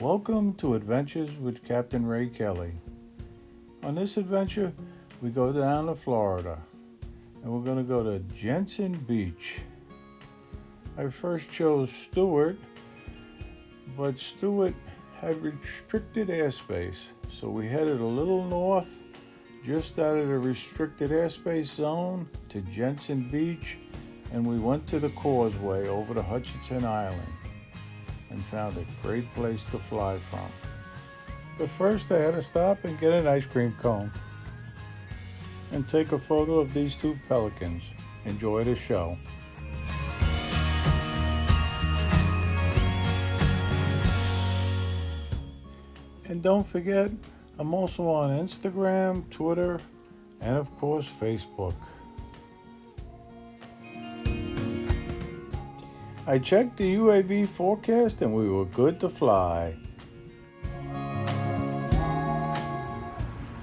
Welcome to Adventures with Captain Ray Kelly. On this adventure, we go down to Florida, and we're going to go to Jenson Beach. I first chose Stewart, but Stewart had restricted airspace, so we headed a little north, just out of the restricted airspace zone, to Jenson Beach, and we went to the causeway over to Hutchinson Island and found a great place to fly from. But first I had to stop and get an ice cream cone and take a photo of these two pelicans. Enjoy the show. And don't forget, I'm also on Instagram, Twitter, and of course Facebook. I checked the UAV forecast and we were good to fly.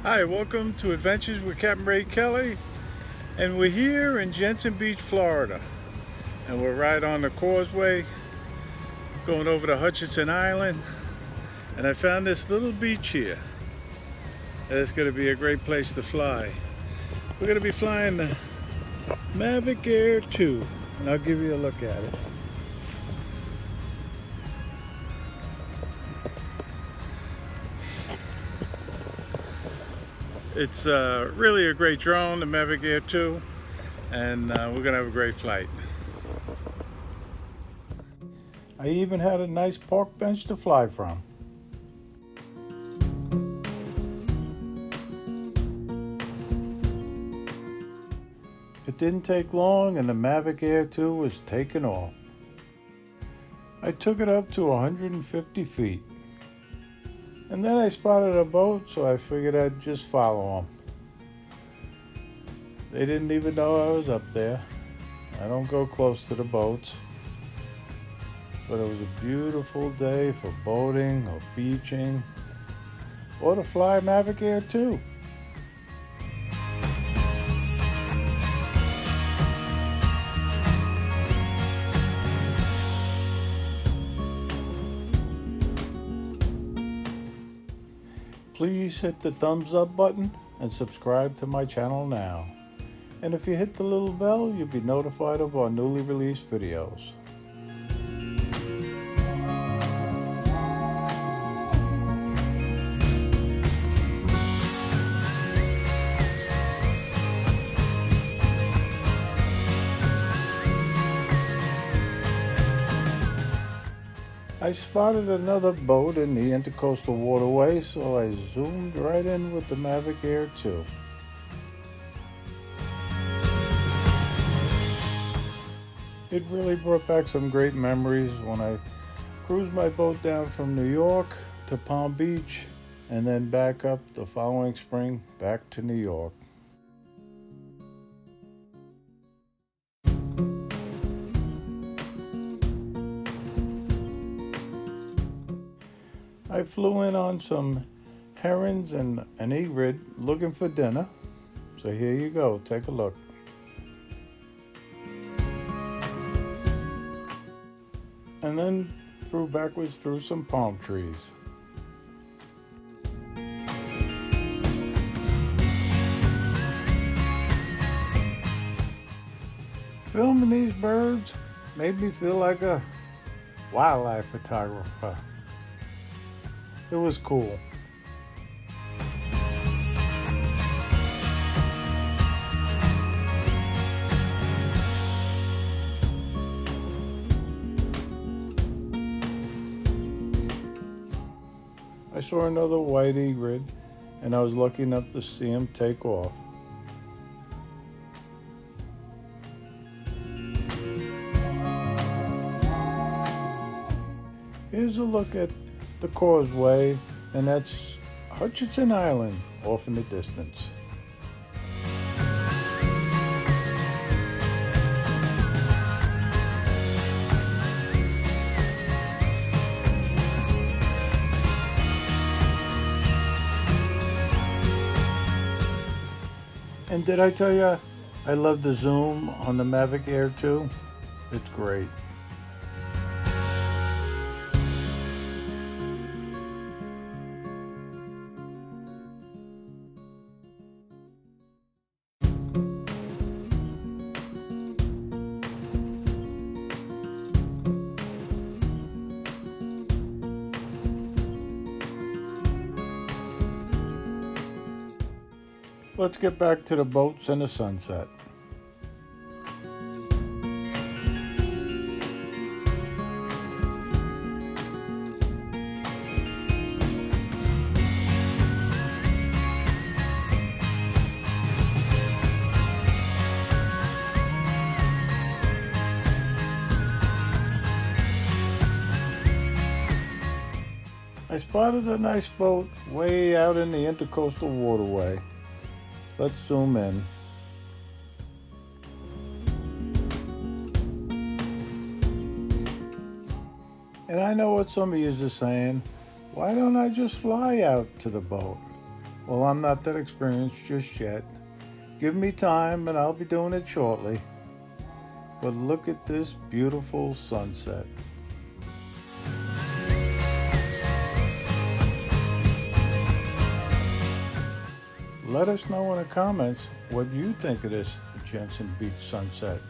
Hi, welcome to Adventures with Captain Ray Kelly, and we're here in Jenson Beach, Florida, and we're right on the causeway going over to Hutchinson Island, and I found this little beach here. It's going to be a great place to fly. We're going to be flying the Mavic Air 2, and I'll give you a look at it. It's really a great drone, the Mavic Air 2, and we're going to have a great flight. I even had a nice park bench to fly from. It didn't take long and the Mavic Air 2 was taken off. I took it up to 150 feet. And then I spotted a boat, so I figured I'd just follow them. They didn't even know I was up there. I don't go close to the boats. But it was a beautiful day for boating or beaching, or to fly Mavic Air 2. Please hit the thumbs up button and subscribe to my channel now. And if you hit the little bell, you'll be notified of our newly released videos. I spotted another boat in the Intercoastal Waterway, so I zoomed right in with the Mavic Air 2. It really brought back some great memories when I cruised my boat down from New York to Palm Beach and then back up the following spring back to New York. I flew in on some herons and an egret looking for dinner. So here you go, take a look. And then flew backwards through some palm trees. Filming these birds made me feel like a wildlife photographer. It was cool. I saw another white egret, and I was lucky enough to see him take off. Here's a look at the causeway, and that's Hutchinson Island off in the distance. And did I tell you I love the zoom on the Mavic Air 2? It's great. let's get back to the boats and the sunset. I spotted a nice boat way out in the Intercoastal Waterway. Let's zoom in. And I know what some of you are saying, why don't I just fly out to the boat? Well, I'm not that experienced just yet. Give me time and I'll be doing it shortly. But look at this beautiful sunset. Let us know in the comments what you think of this Jenson Beach sunset.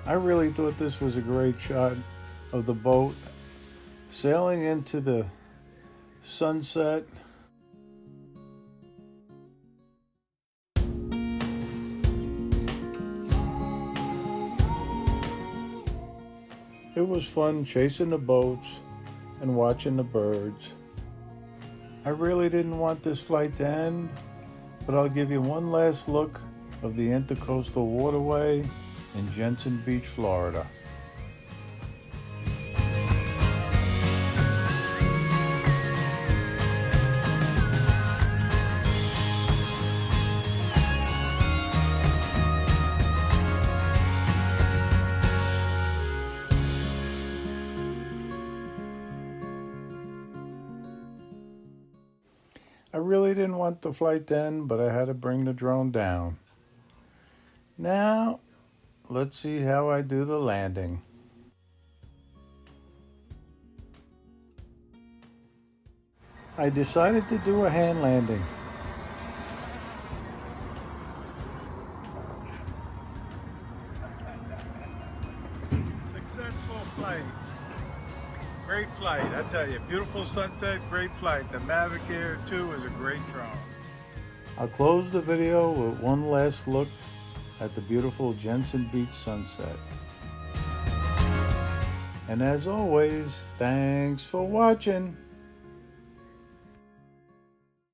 I really thought this was a great shot of the boat sailing into the sunset. It was fun chasing the boats and watching the birds. I really didn't want this flight to end, but I'll give you one last look of the Intercoastal Waterway in Jenson Beach, Florida. I really didn't want the flight to end, but I had to bring the drone down. Now, let's see how I do the landing. I decided to do a hand landing. Successful flight. Great flight, I tell you. Beautiful sunset, great flight. The Mavic Air 2 is a great drone. I'll close the video with one last look at the beautiful Jenson Beach sunset. And as always, thanks for watching.